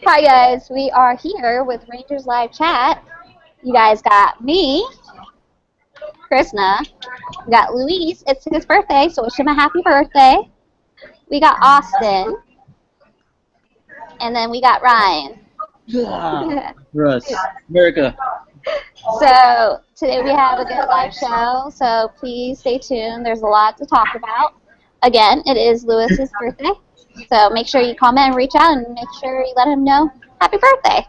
Hi guys, we are here with Rangers Live Chat. You guys got me, Krishna. We got Luis. It's his birthday, so wish him a happy birthday. We got Austin, and then we got Ryan. Yeah. Russ. America. So today we have a good live show, so please stay tuned. There's a lot to talk about. Again, it is Lewis's birthday, so make sure you comment and reach out and make sure you let him know happy birthday.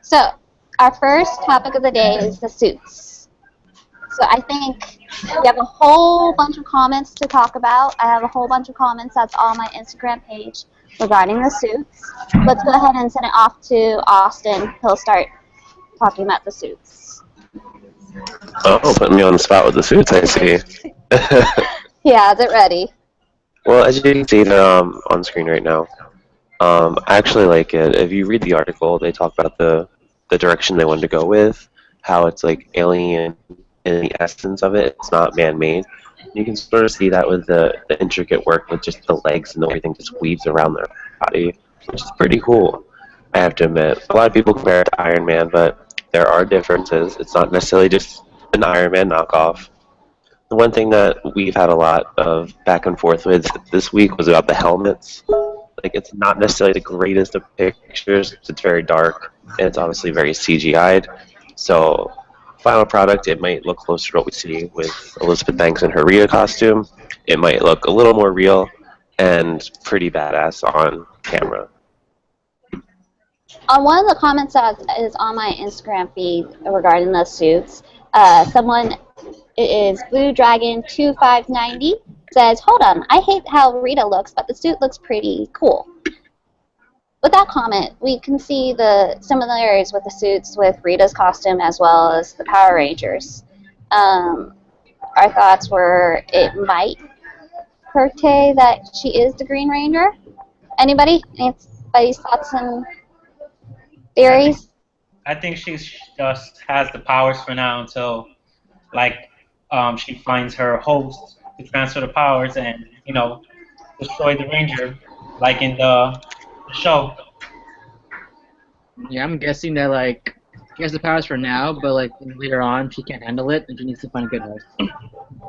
So our first topic of the day is the suits. So I think we have a whole bunch of comments to talk about. I have a whole bunch of comments that's on my Instagram page regarding the suits. Let's go ahead and send it off to Austin. He'll start talking about the suits. Oh, putting me on the spot with the suits, I see. Yeah, is it ready? Well, as you can see, they're on screen right now. I actually like it. If you read the article, they talk about the direction they wanted to go with, how it's like alien in the essence of it. It's not man-made. You can sort of see that with the intricate work with just the legs and everything just weaves around their body, which is pretty cool, I have to admit. A lot of people compare it to Iron Man, but there are differences. It's not necessarily just an Iron Man knockoff. The one thing that we've had a lot of back and forth with this week was about the helmets. Like, it's not necessarily the greatest of pictures. It's very dark, and it's obviously very CGI'd. So, final product, it might look closer to what we see with Elizabeth Banks in her Rita costume. It might look a little more real and pretty badass on camera. On one of the comments that is on my Instagram feed regarding the suits, someone, it is Blue Dragon 2590, says, "Hold on, I hate how Rita looks, but the suit looks pretty cool." With that comment, we can see the similarities with the suits with Rita's costume as well as the Power Rangers. Our thoughts were it might portray that she is the Green Ranger. Anybody? Anybody's thoughts and theories? I think she just has the powers for now until, like, she finds her host to transfer the powers and, destroy the Ranger, like in the show. Yeah, I'm guessing that like she has the powers for now, but like later on she can't handle it and she needs to find a good host.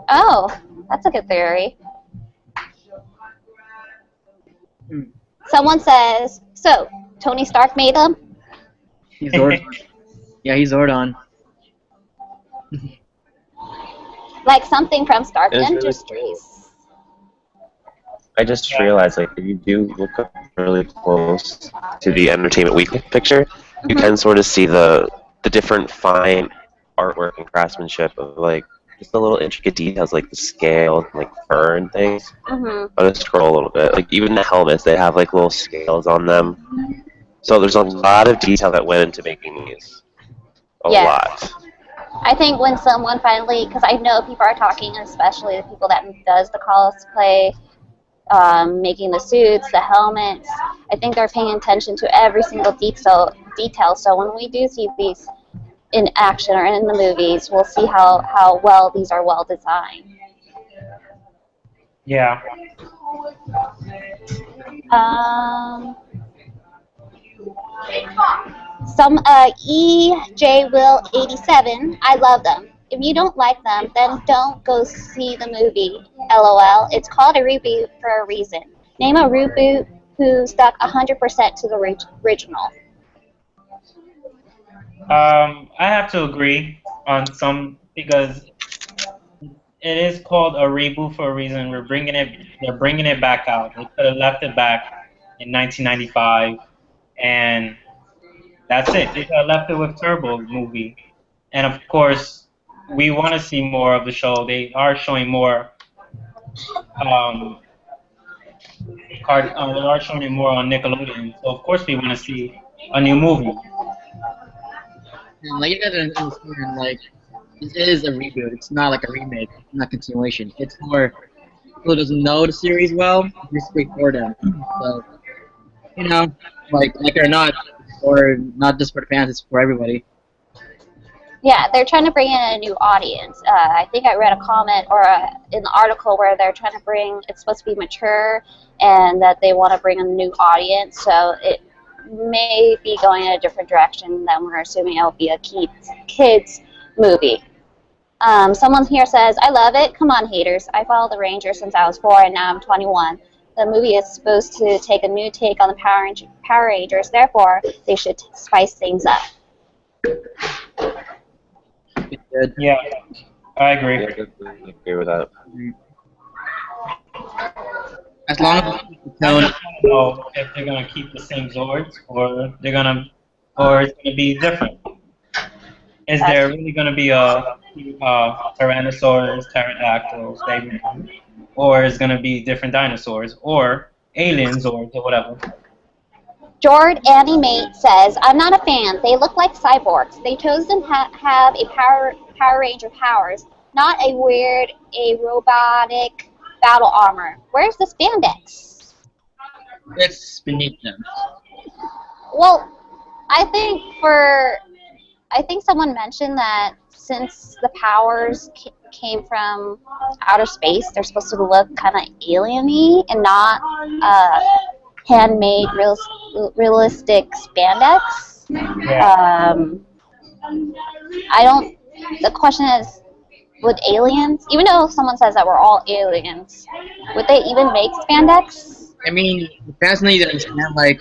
Oh, that's a good theory. Someone says, so, Tony Stark made them? He's Zordon. Yeah, he's Zordon. Like something from Stark It's really Industries. I just realized, like, if you do look up really close to the Entertainment Weekly picture, you can sort of see the different fine artwork and craftsmanship of, like, just the little intricate details, like the scales and, like, fur and things. Mm-hmm. I'll just scroll a little bit. Like, even the helmets, they have, like, little scales on them. So there's a lot of detail that went into making these. A lot. I think when someone finally, because I know people are talking, especially the people that does the cosplay, making the suits, the helmets, I think they're paying attention to every single detail. So when we do see these in action or in the movies, we'll see how well these are well designed. Yeah. Some EJ Will 87. I love them. If you don't like them, then don't go see the movie. LOL. It's called a reboot for a reason. Name a reboot who stuck 100% to the original. I have to agree on some because it is called a reboot for a reason. They're bringing it back out. They could have left it back in 1995, and that's it. They could have left it with Turbo movie, and of course, we want to see more of the show. They are showing more. They are showing it more on Nickelodeon, so of course we want to see a new movie. And like you gotta understand, like this is a reboot. It's not like a remake, not continuation. It's more people who doesn't know the series well, basically for them. So like it or not, or not just for the fans, it's for everybody. Yeah, they're trying to bring in a new audience. I think I read a comment or in the article where they're trying to bring, it's supposed to be mature and that they want to bring a new audience. So it may be going in a different direction than we're assuming it'll be a kids movie. Someone here says, I love it. Come on, haters. I followed the Rangers since I was 4 and now I'm 21. The movie is supposed to take a new take on the Power Rangers. Therefore, they should spice things up. Good. Yeah, I agree. Yeah, I definitely agree with that. As long as the I tone. just want to know if they're gonna keep the same Zords or it's gonna be different. Is there really gonna be a Tyrannosaurus, Pterodactyl, Sabertooth, or is gonna be different dinosaurs or aliens or whatever? Jord Animate says, I'm not a fan. They look like cyborgs. They chose to have a Power Ranger powers, not a robotic battle armor. Where's the spandex? It's beneath them. Well, I think someone mentioned that since the powers came from outer space, they're supposed to look kind of alien-y and not handmade, realistic spandex. Yeah. The question is, would aliens, even though someone says that we're all aliens, would they even make spandex? I mean, the fans need to understand, like,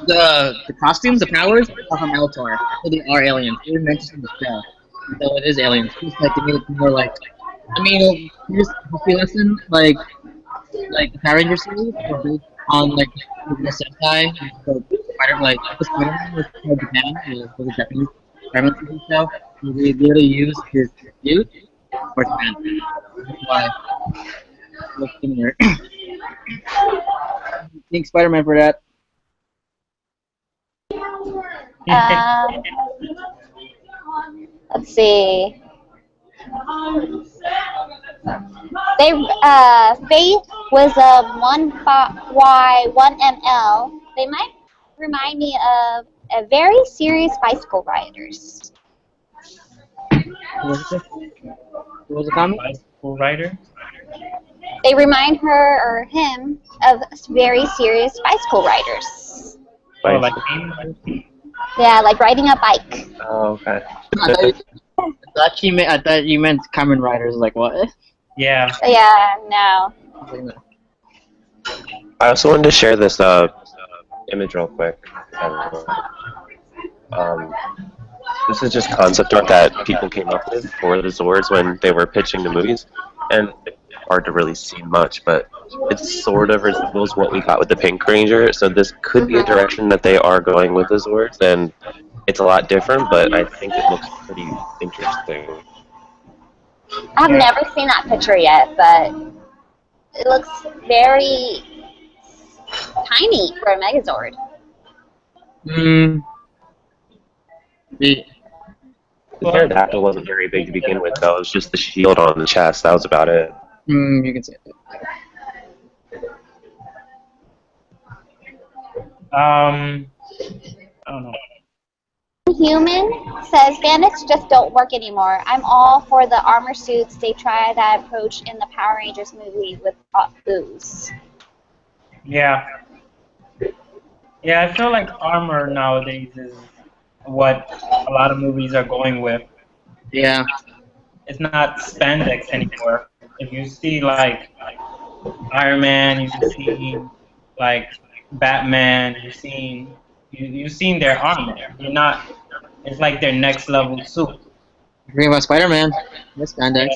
the costumes, the powers, are from Altar. So they are aliens. They were mentioned in the show. So it is aliens. Just like, they made it more like, I mean, here's a history lesson, like the Power Ranger series were based on, like, the Sentai, so the Spider-Man was from Japan, it was a Japanese Spider-Man TV show, and they literally used his suit for Japan. That's why it looks similar. Thanks, Spider-Man, for that. Let's see. Faith was a 1Y1ML. They might remind me of a very serious bicycle riders. What was the comment? Bicycle rider. They remind her or him of very serious bicycle riders. Oh, like me? Yeah, like riding a bike. Oh, okay. I thought you meant Kamen Riders. Like what? Yeah. Yeah, no. I also wanted to share this image real quick. This is just concept art that people came up with for the Zords when they were pitching the movies, and it's hard to really see much, but it sort of resembles what we got with the Pink Ranger, so this could be a direction that they are going with the Zords, and it's a lot different, but I think it looks pretty interesting. I've never seen that picture yet, but it looks very tiny for a Megazord. The pterodactyl wasn't very big to begin with, though. It was just the shield on the chest. That was about it. You can see it. I don't know. Human says bandits just don't work anymore. I'm all for the armor suits. They try that approach in the Power Rangers movie with booze. Yeah. Yeah, I feel like armor nowadays is what a lot of movies are going with. Yeah. It's not spandex anymore. If you see like Iron Man, you see like Batman, you've seen their armor. They're not. It's like their next level suit. Dream about Spider-Man. That's spandex.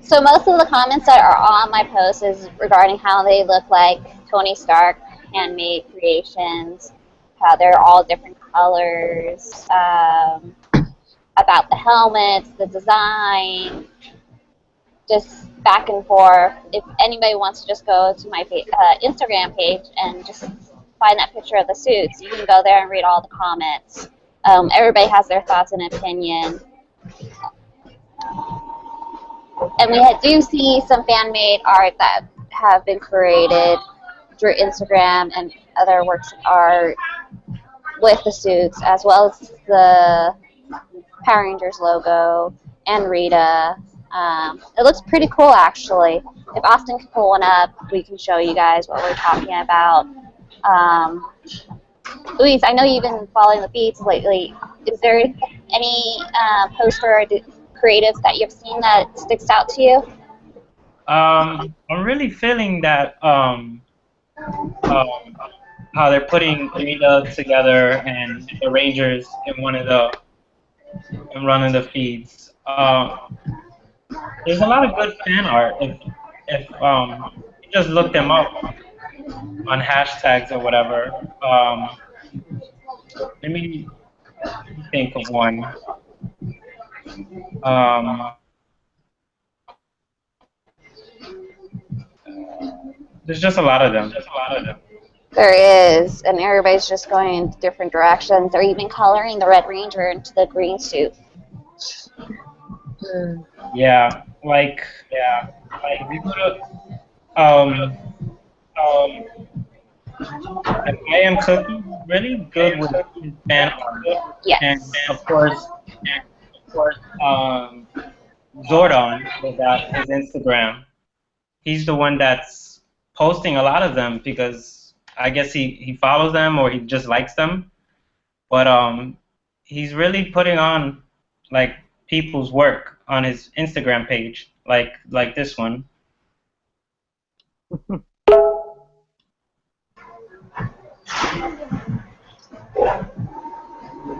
So most of the comments that are on my post is regarding how they look like Tony Stark handmade creations, how they're all different colors, about the helmets, the design, just back and forth. If anybody wants to just go to my Instagram page and just find that picture of the suits, you can go there and read all the comments. Everybody has their thoughts and opinion. And we do see some fan-made art that have been created through Instagram and other works of art with the suits, as well as the Power Rangers logo and Rita. It looks pretty cool, actually. If Austin can pull one up, we can show you guys what we're talking about. Louise, I know you've been following the feeds lately. Is there any poster or creatives that you've seen that sticks out to you? I'm really feeling that how they're putting Rita together and the Rangers in one of the feeds. There's a lot of good fan art. If you just look them up on hashtags or whatever. Let me think of one. There's just a lot of them. There is, and everybody's just going in different directions. They're even coloring the Red Ranger into the green suit. Yeah, like if you go to I Am Cookie, really good with his fan art. Yes. And of course, Zordon with his Instagram. He's the one that's posting a lot of them because I guess he follows them or he just likes them. But he's really putting on like people's work on his Instagram page, like this one.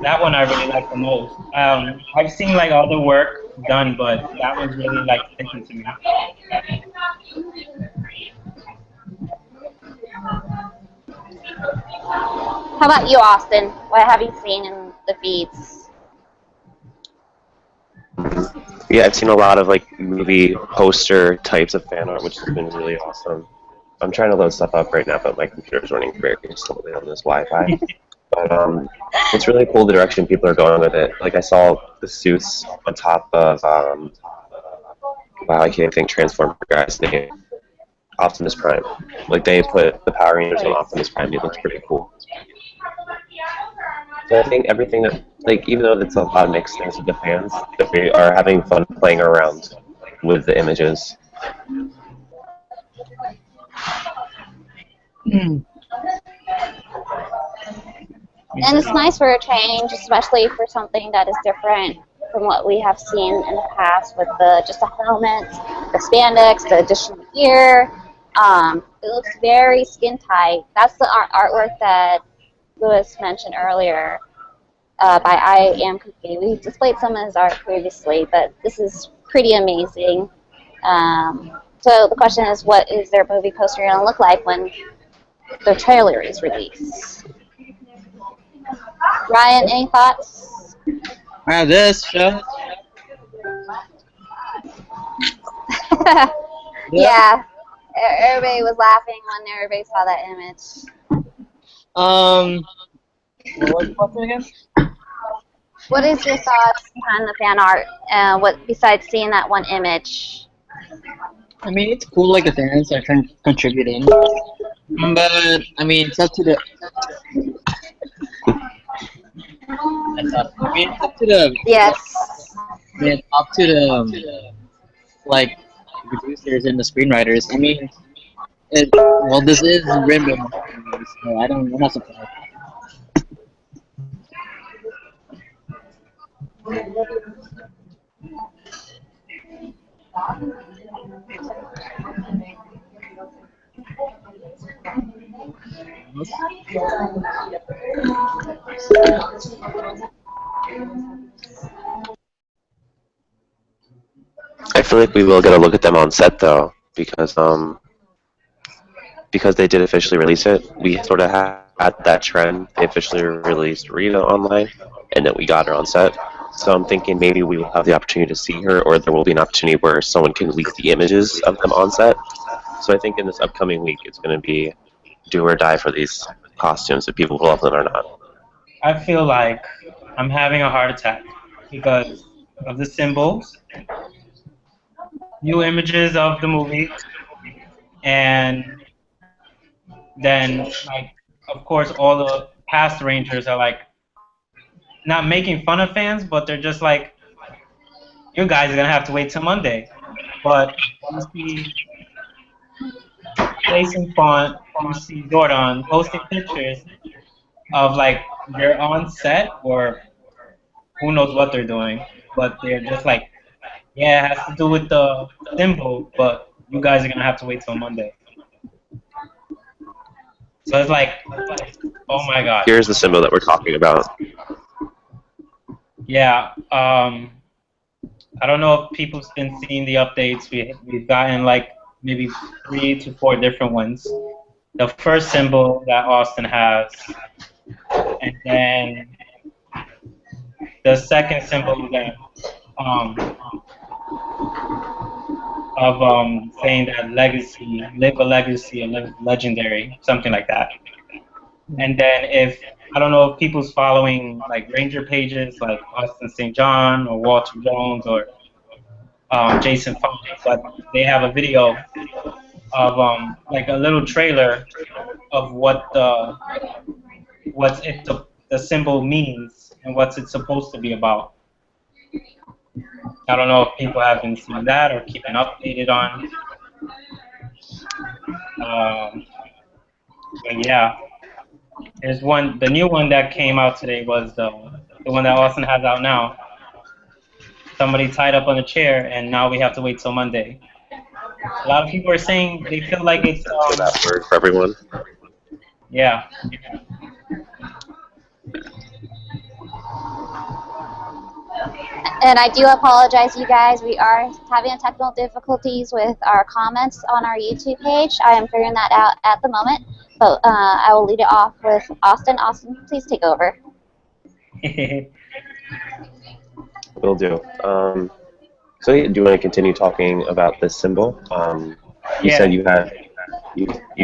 That one I really like the most. I've seen like other work done, but that one's really like sticking to me. How about you, Austin? What have you seen in the feeds? Yeah, I've seen a lot of like movie poster types of fan art, which has been really awesome. I'm trying to load stuff up right now, but my computer's running very slowly on this Wi-Fi. But it's really cool the direction people are going with it. Like I saw the suits on top of wow, I can't think Transformer guy's name. Optimus Prime. Like they put the Power Rangers on Optimus Prime. It looks pretty cool. So I think everything that, like, even though it's a lot of mixed things with the fans, they are having fun playing around with the images. And it's nice for a change, especially for something that is different from what we have seen in the past with just the helmets, the spandex, the additional gear. It looks very skin tight. That's the artwork that Lewis mentioned earlier by I Am Cookie. We displayed some of his art previously, but this is pretty amazing. So the question is, what is their movie poster going to look like when the trailer is released? Ryan, any thoughts? Wow, this show. Yeah, everybody was laughing when everybody saw that image. What's it again? What is your thoughts behind the fan art? What besides seeing that one image? I mean, it's cool like the fans are contributing, but I mean, it's up to the. I mean, it's up to the. Yes. I mean, it's up to the like producers and the screenwriters. I mean, well, this is Rainbow, so I'm not surprised. I feel like we will get a look at them on set though, because they did officially release it. We sort of had that trend. They officially released Rita online, and then we got her on set. So I'm thinking maybe we will have the opportunity to see her, or there will be an opportunity where someone can leak the images of them on set. So I think in this upcoming week, it's going to be do or die for these costumes, if people love them or not. I feel like I'm having a heart attack because of the symbols, new images of the movie, and then, like, of course, all the past Rangers are like not making fun of fans, but they're just like, you guys are gonna have to wait till Monday. But you see Jason Font, you see Jordan posting pictures of like they're on set or who knows what they're doing, but they're just like, yeah, it has to do with the symbol, but you guys are gonna have to wait till Monday. So it's like, oh my god. Here's the symbol that we're talking about. Yeah. I don't know if people's been seeing the updates. We've gotten like maybe 3 to 4 different ones. The first symbol that Austin has, and then the second symbol that saying that legacy, live a legacy, and live legendary, something like that. And then if I don't know if people's following like Ranger pages like Austin St. John or Walter Jones or Jason Font, but they have a video of like a little trailer of what the symbol means and what's it supposed to be about. I don't know if people have been seeing that or keeping updated on. But yeah, there's one. The new one that came out today was the one that Austin has out now. Somebody tied up on a chair, and now we have to wait till Monday. A lot of people are saying they feel like it's that word for everyone. Yeah. And I do apologize, you guys. We are having technical difficulties with our comments on our YouTube page. I am figuring that out at the moment, but I will lead it off with Austin. Austin, please take over. Will do. So do you want to continue talking about this symbol? You said you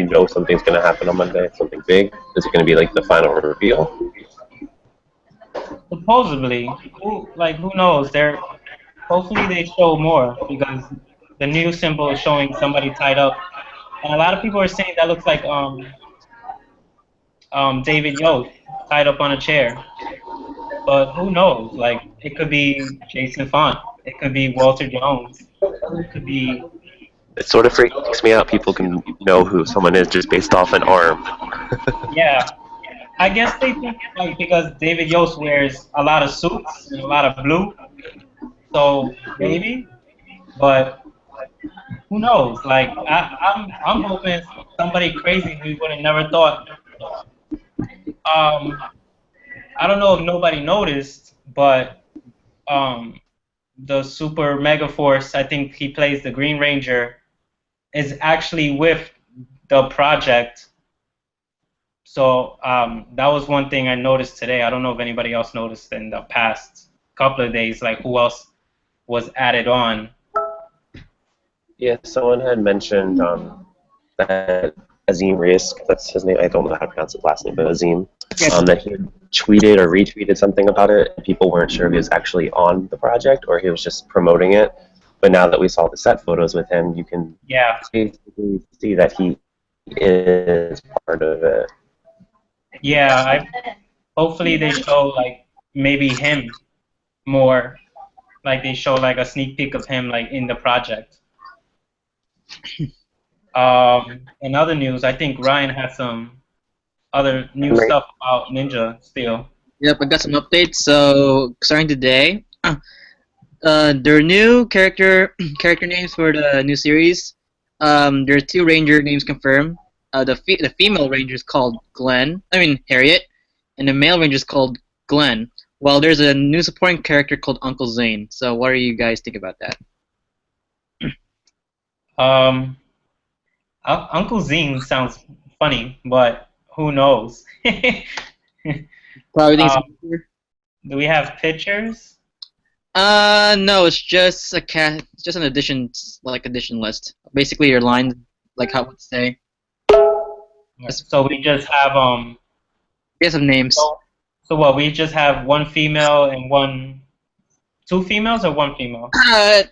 know something's going to happen on Monday, something big. Is it going to be like the final reveal? Supposedly, who knows? Hopefully they show more because the new symbol is showing somebody tied up, and a lot of people are saying that looks like David Yost tied up on a chair. But who knows? Like it could be Jason Font, it could be Walter Jones, it could be. It sort of freaks me out. People can know who someone is just based off an arm. Yeah. I guess they think like because David Yost wears a lot of suits and a lot of blue, so maybe, but who knows? Like I'm hoping somebody crazy we would have never thought. I don't know if nobody noticed, but the Super Mega Force, I think he plays the Green Ranger, is actually with the project. So that was one thing I noticed today. I don't know if anybody else noticed in the past couple of days, like who else was added on. Yeah, someone had mentioned that Azim Risk, that's his name, I don't know how to pronounce his last name, but Azim, that he tweeted or retweeted something about it, and people weren't sure if he was actually on the project or he was just promoting it. But now that we saw the set photos with him, you can basically see that he is part of it. Yeah, hopefully they show like maybe him more, like they show like a sneak peek of him like in the project. In other news, I think Ryan has some other new stuff about Ninja Steel. Yep, I got some updates. So starting today, their new character names for the new series. There are 2 Ranger names confirmed. The female Ranger is called Harriet, and the male Ranger is called Glenn. While there's a new supporting character called Uncle Zane. So what do you guys think about that? Uncle Zane sounds funny, but who knows? Probably do we have pictures? No, it's just it's just an addition list. Basically, your lines, like how it would say. So we just have We have some names. So what? We just have one female and 2 females or 1 female?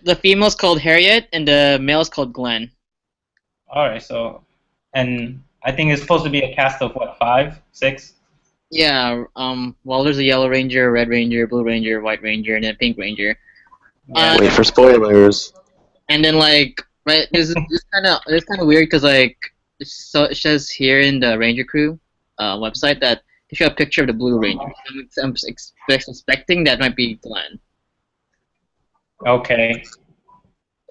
The female's called Harriet and the male's called Glenn. All right. So, and I think it's supposed to be a cast of what, 5, 6? Yeah. Well, there's a Yellow Ranger, Red Ranger, Blue Ranger, White Ranger, and then Pink Ranger. Yeah. Wait for spoilers. And then like right, it's kind of weird because like so it says here in the Ranger Crew website that they show a picture of the Blue Ranger. I'm expecting that might be Glenn. Okay.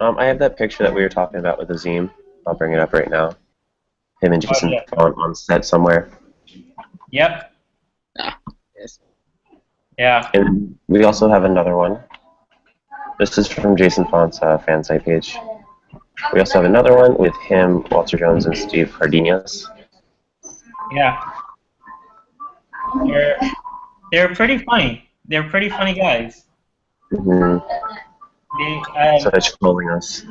I have that picture that we were talking about with Azim. I'll bring it up right now. Him and Jason yeah. on set somewhere. Yep. Yes. Yeah. And we also have another one. This is from Jason Font's fan site page. We also have another one with him, Walter Jones, and Steve Cardenas. Yeah. They're pretty funny. They're pretty funny guys. Mm-hmm. So they're trolling us.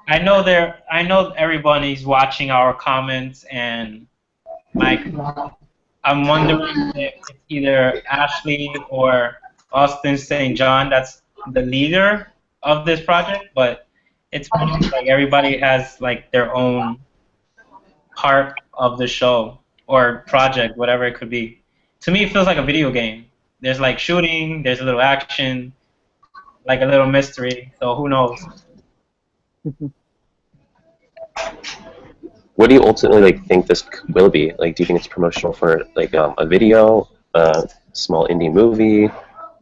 I know everybody's watching our comments, and like I'm wondering if it's either Ashley or Austin St. John that's the leader of this project, but it's funny, like everybody has like their own part of the show or project, whatever it could be. To me, it feels like a video game. There's like shooting, there's a little action, like a little mystery. So who knows? What do you ultimately think this will be? Like, do you think it's promotional for like a video, a small indie movie,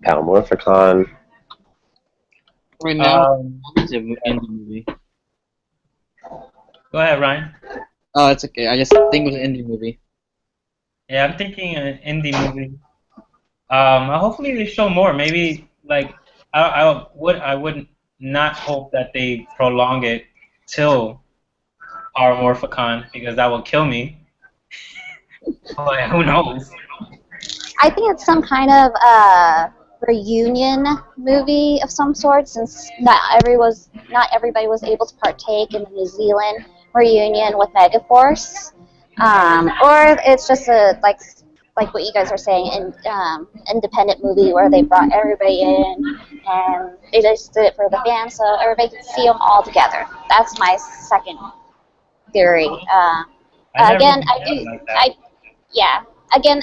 Palmorphicon? Right now, it's an indie movie. Go ahead, Ryan. Oh, it's okay. I just think it was an indie movie. Yeah, I'm thinking an indie movie. Hopefully they show more. Maybe like I would not hope that they prolong it till Power Morphicon because that will kill me. But who knows? I think it's some kind of reunion movie of some sort, since not everybody was able to partake in the New Zealand reunion with Megaforce, or it's just a like what you guys are saying, independent movie where they brought everybody in and they just did it for the fans, so everybody can see them all together. That's my second theory. Again,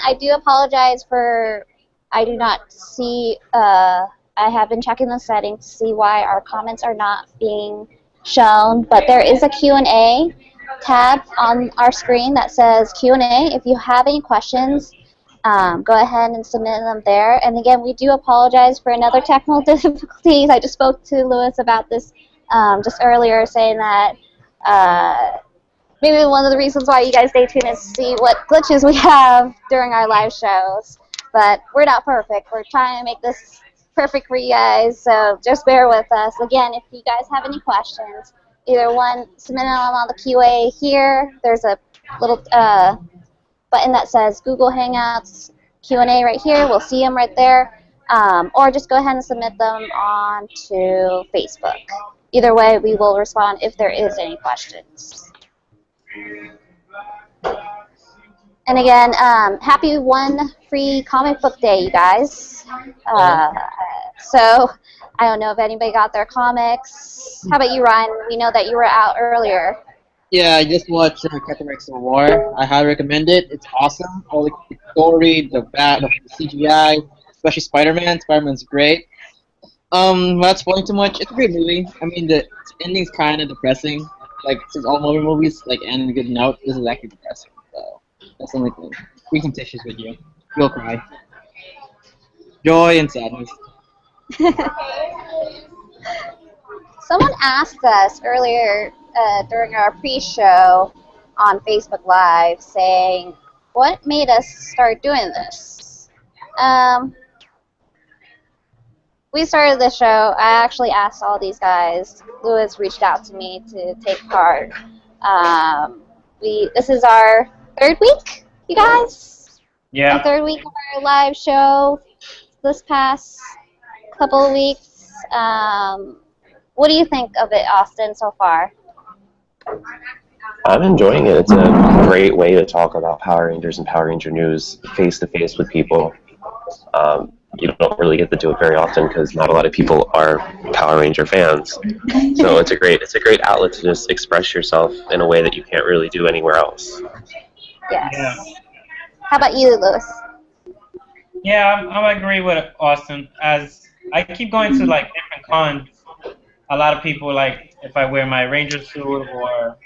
I do apologize for. I do not see. I have been checking the settings to see why our comments are not being shown, but there is a Q&A tab on our screen that says Q&A. If you have any questions, go ahead and submit them there. And again, we do apologize for another technical difficulties. I just spoke to Lewis about this just earlier, saying that maybe one of the reasons why you guys stay tuned is to see what glitches we have during our live shows. But we're not perfect. We're trying to make this perfect for you guys, so just bear with us. Again, if you guys have any questions, either one, submit them on the QA here. There's a little button that says Google Hangouts Q&A right here. We'll see them right there. Or just go ahead and submit them on to Facebook. Either way, we will respond if there is any questions. And again, happy One Free Comic Book Day, you guys. So, I don't know if anybody got their comics. How about you, Ryan? We know that you were out earlier. Yeah, I just watched Captain America Civil War. I highly recommend it. It's awesome. All the story, the CGI, especially Spider-Man. Spider-Man's great. Not spoiling too much. It's a great movie. I mean, the ending's kind of depressing. Like, since all Marvel movies end on a good note, this is actually depressing. So, that's the only thing. Bring some tissues with you. You'll cry. Joy and sadness. Someone asked us earlier during our pre-show on Facebook Live, saying, what made us start doing this? We started the show. I actually asked all these guys. Lewis reached out to me to take part. This is our third week, you guys? Yeah. Our third week of our live show this past couple of weeks. What do you think of it, Austin, so far? I'm enjoying it. It's a great way to talk about Power Rangers and Power Ranger news face-to-face with people. You don't really get to do it very often because not a lot of people are Power Ranger fans. So it's a great outlet to just express yourself in a way that you can't really do anywhere else. Yes. Yeah. How about you, Lewis? Yeah, I agree with Austin. As I keep going to like different cons, a lot of people like if I wear my ranger suit or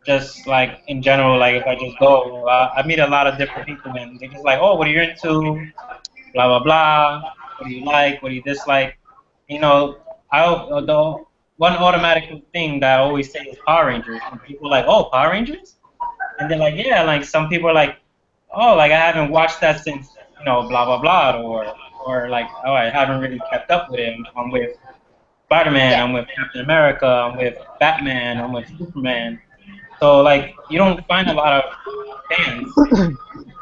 just like in general, like if I just go, I meet a lot of different people and they're just like, oh, what are you into? Blah blah blah. What do you like? What do you dislike? You know, the one automatic thing that I always say is Power Rangers. And people are like, oh, Power Rangers? And they're like, yeah. Like some people are like, oh, like I haven't watched that since blah blah blah, or like, oh, I haven't really kept up with it. I'm with Spider-Man. Yeah. I'm with Captain America. I'm with Batman. I'm with Superman. So like, you don't find a lot of fans,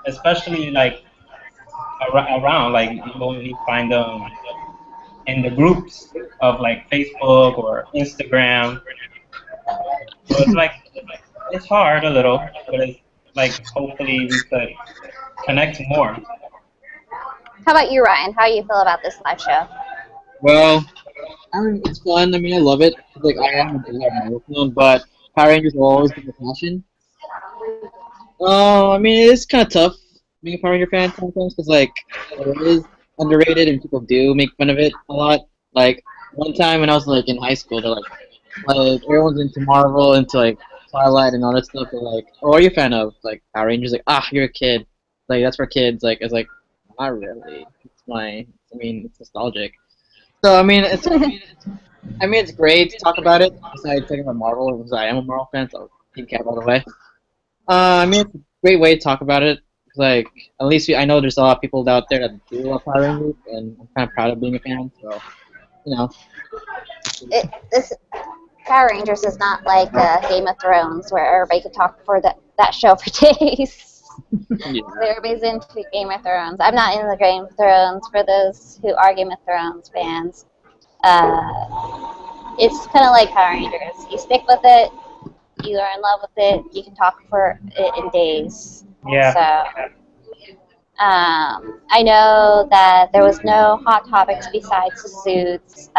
especially like around. Like you only find them in the groups of like Facebook or Instagram. So it's like it's hard a little, but it's like hopefully we could connect more. How about you, Ryan? How do you feel about this live show? Well, I mean, it's fun. I mean, I love it. Like, I am a big Marvel fan, but Power Rangers will always be my passion. I mean, it is kind of tough being a Power Ranger fan sometimes because, like, it is underrated and people do make fun of it a lot. Like, one time when I was, like, in high school, they're like everyone's into Marvel, into, like, Twilight and all that stuff. They're like, oh, what are you a fan of? Like, Power Rangers. Like, ah, you're a kid. Like, that's for kids. Like, it's like, not really. I mean, it's nostalgic. So, I mean, it's great to talk about it. Besides talking about Marvel, because I am a Marvel fan, so Team Cap all the way. I mean, it's a great way to talk about it. Like, at least I know there's a lot of people out there that do love Power Rangers, and I'm kind of proud of being a fan. So, you know. This Power Rangers is not like Game of Thrones, where everybody could talk for that show for days. Yeah. Everybody's into Game of Thrones. I'm not into Game of Thrones. For those who are Game of Thrones fans, it's kind of like Power Rangers. You stick with it, you are in love with it, you can talk for it in days. Yeah. So, I know that there was no hot topics besides the suits,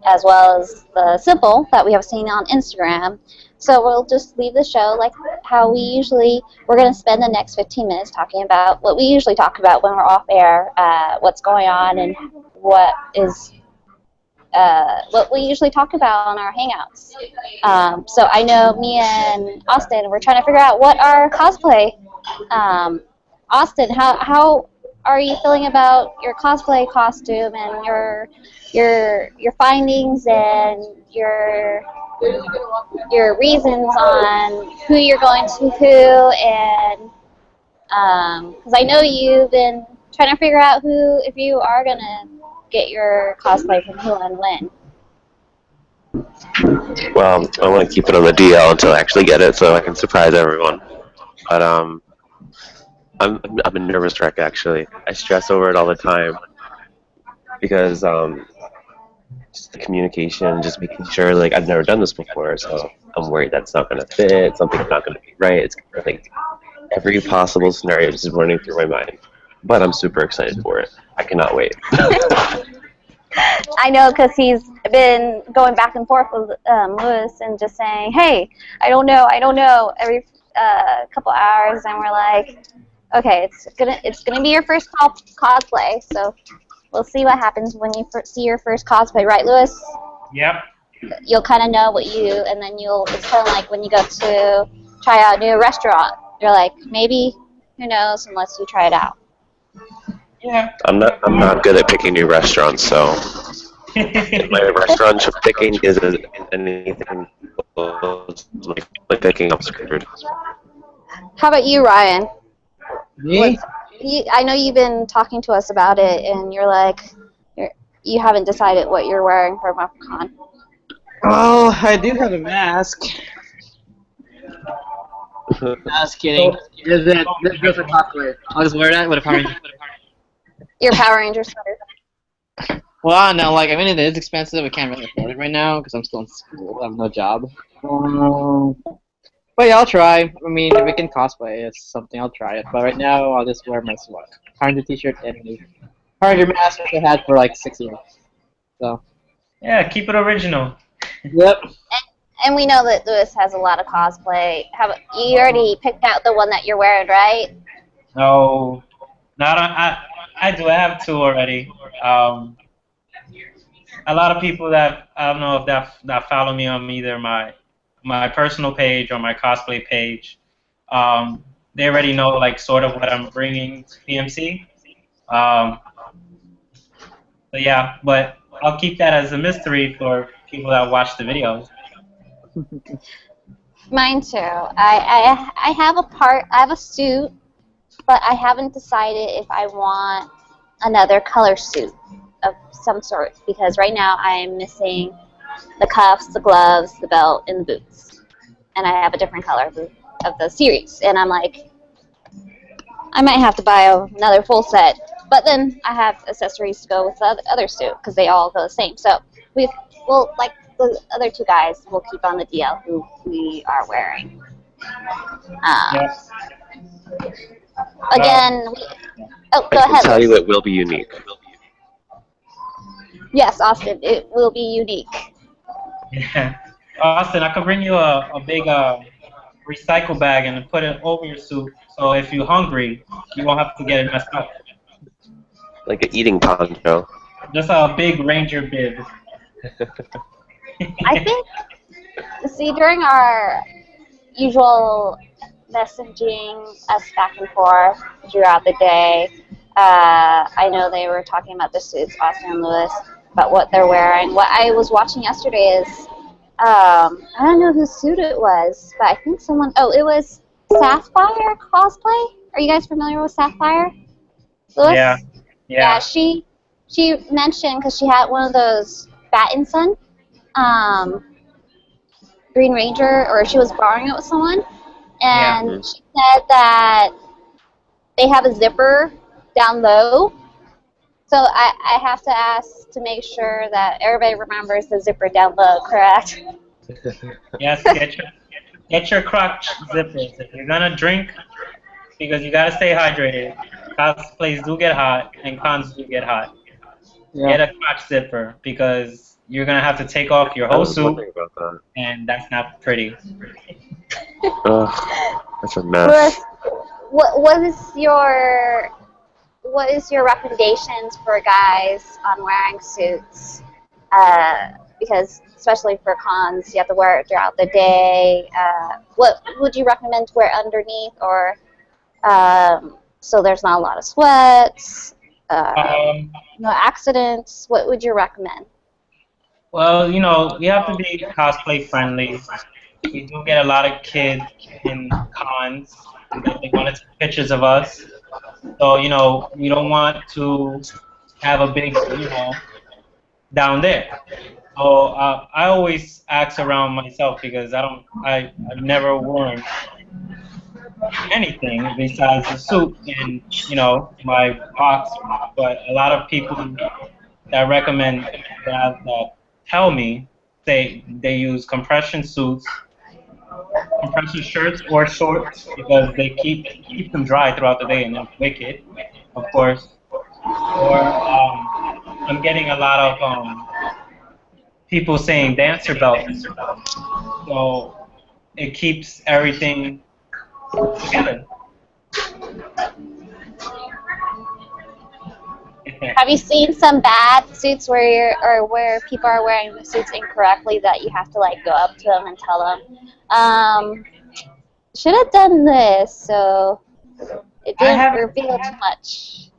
as well as the simple that we have seen on Instagram. So we'll just leave the show like how we're going to spend the next 15 minutes talking about what we usually talk about when we're off air, what's going on and what we usually talk about on our hangouts. So I know me and Austin, we're trying to figure out what our cosplay. Austin, how are you feeling about your cosplay costume and your findings and your reasons on who you're going to who, and because I know you've been trying to figure out if you are gonna get your cosplay from who and when. Well, I want to keep it on the DL until I actually get it, so I can surprise everyone. But I'm a nervous wreck actually. I stress over it all the time because just the communication, just making sure like I've never done this before, so I'm worried that's not gonna fit, something's not gonna be right. It's like every possible scenario just running through my mind. But I'm super excited for it. I cannot wait. I know because he's been going back and forth with Lewis and just saying, "Hey, I don't know," every couple hours, and we're like, "Okay, it's gonna be your first cosplay, so we'll see what happens when you see your first cosplay, right, Lewis?" Yep. You'll kind of know and then it's kind of like when you go to try out a new restaurant. You're like, maybe, who knows, unless you try it out. Yeah. I'm not good at picking new restaurants, so my restaurant picking isn't anything close to like picking up screwed. How about you, Ryan? Me? I know you've been talking to us about it, and you're like, you haven't decided what you're wearing for MuffCon. Oh, I do have a mask. Just kidding. This goes for cosplay. I'll just wear that with a Power Ranger. Your Power Ranger sweater. Well, no, like, I mean, it is expensive. I can't really afford it right now because I'm still in school. I have no job. But yeah, I'll try. I mean, if we can cosplay, it's something, I'll try it. But right now, I'll just wear my Power Ranger t-shirt and the Power Ranger mask which I had for like 6 years. So. Yeah, keep it original. Yep. And we know that Lewis has a lot of cosplay. You already picked out the one that you're wearing, right? No, Not I do. I have two already. A lot of people that I don't know if that follow me on either my personal page or my cosplay page. They already know like sort of what I'm bringing to PMC. Um, so yeah, but I'll keep that as a mystery for people that watch the videos. Mine too. I have I have a suit, but I haven't decided if I want another color suit of some sort because right now I am missing the cuffs, the gloves, the belt, and the boots, and I have a different color of the series, and I'm like, I might have to buy another full set, but then I have accessories to go with the other suit because they all go the same. So we'll like the other two guys will keep on the DL who we are wearing. Yeah. Again, oh, go I can ahead. tell you Liz. it will be unique. Yes, Austin, it will be unique. Yeah. Austin, I could bring you a big recycle bag and put it over your suit, so if you're hungry, you won't have to get it messed up. Like an eating poncho. Just a big Ranger bib. I think, see, during our usual messaging us back and forth throughout the day, I know they were talking about the suits, Austin and Lewis, about what they're wearing. What I was watching yesterday is, I don't know whose suit it was, but I think someone, oh, it was Sapphire cosplay? Are you guys familiar with Sapphire? Lewis? Yeah. Yeah, she mentioned, because she had one of those Battinson, Green Ranger, or she was borrowing it with someone, and she said that they have a zipper down low. So I have to ask to make sure that everybody remembers the zipper down low, correct? Yes, get your crotch zippers. If you're gonna drink, because you gotta stay hydrated. Cosplays do get hot, and cons do get hot. Yeah. Get a crotch zipper because you're gonna have to take off your I whole was suit, wondering about that. and that's not pretty. Ugh, that's a Lewis, mess. what is your recommendations for guys on wearing suits? Because especially for cons, you have to wear it throughout the day. What would you recommend to wear underneath, or so there's not a lot of sweats, no accidents? What would you recommend? Well, you know, we have to be cosplay friendly. We do get a lot of kids in cons because they want to take pictures of us. So, you know, we don't want to have a big, you know, down there. So I always ask around myself because I've never worn anything besides the suit in, you know, my box. But a lot of people that recommend that tell me they use compression suits, compression shirts or shorts because they keep them dry throughout the day and then wicked, of course. Or I'm getting a lot of people saying dancer belts, so it keeps everything together. Have you seen some bad suits where people are wearing the suits incorrectly that you have to like go up to them and tell them, should have done this, so it didn't reveal too much.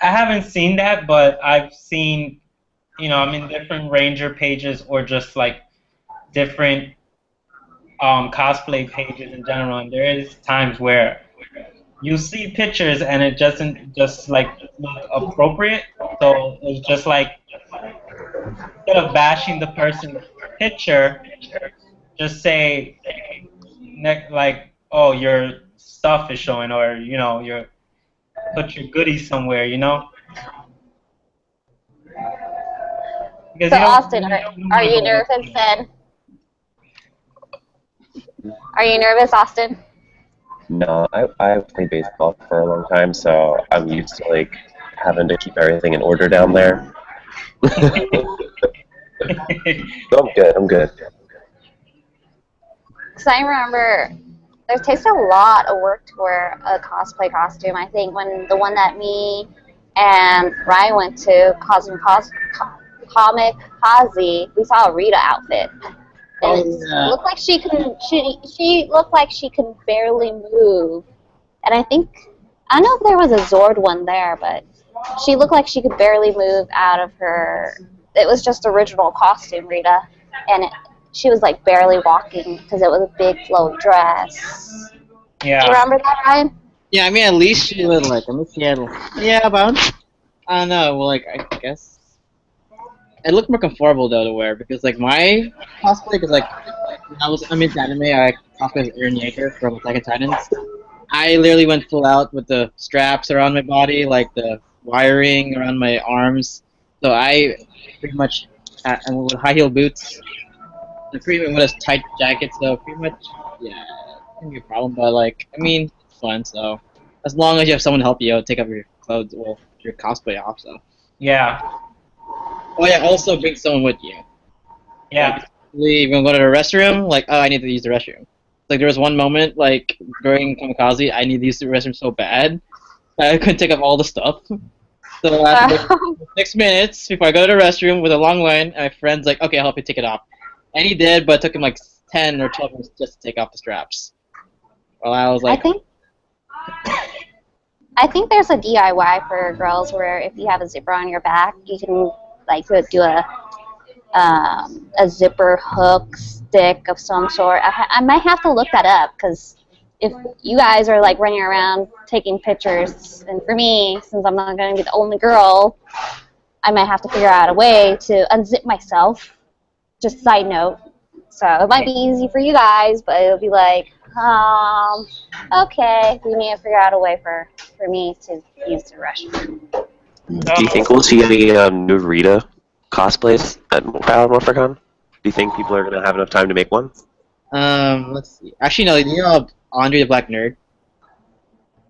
I haven't seen that, but I've seen, you know, I'm in different Ranger pages or just like different cosplay pages in general, and there is times where you see pictures and it doesn't just like look appropriate. So it's just like instead of bashing the person's picture, just say like, oh, your stuff is showing, or you know, put your goodies somewhere, you know. Because So you don't- Austin, you don't are you wanna go- nervous then? Are you nervous, Austin? No, I've played baseball for a long time, so I'm used to like having to keep everything in order down there. So I'm good. I'm good. Because I remember there takes a lot of work to wear a cosplay costume. I think when the one that me and Ryan went to, Comic Kazi, we saw a Rita outfit. And it looked like she looked like she could barely move. And I don't know if there was a Zord one there, but she looked like she could barely move out of her. It was just original costume, Rita, and she was like barely walking because it was a big flowy dress. Yeah. Do you remember that, Ryan? Yeah, I mean, at least she would like. At least she had. Yeah, about. I don't know. Well, like I guess it looked more comfortable though to wear because like my cosplay, because like when I'm into anime, I cosplay as Eren Yeager from Attack on Titans. I literally went full out with the straps around my body, like the wiring around my arms. So I pretty much, and with high heel boots, and pretty much with a tight jacket. So pretty much, yeah, it can be a problem. But like, I mean, it's fun. So as long as you have someone to help you out, take off your clothes, well, your cosplay off. So. Yeah. Oh yeah, also bring someone with you. Yeah. Leave and go to the restroom. Like, oh, I need to use the restroom. Like there was one moment, like during Kamikaze, I needed to use the restroom so bad, I couldn't take up all the stuff. So after 6 minutes before I go to the restroom with a long line, and my friend's like, "Okay, I'll help you take it off," and he did, but it took him like 10 or 12 minutes just to take off the straps. Well, I was like, I think there's a DIY for girls where if you have a zipper on your back, you can like do a zipper hook stick of some sort. I might have to look that up because if you guys are like running around taking pictures, and for me, since I'm not going to be the only girl, I might have to figure out a way to unzip myself. Just side note. So it might be easy for you guys, but it'll be like, okay, we need to figure out a way for me to use the restroom. Do you think we'll see any new Rita cosplays at MorphCon? Do you think people are gonna have enough time to make one? let's see. Actually, no. You know Andre the Black Nerd?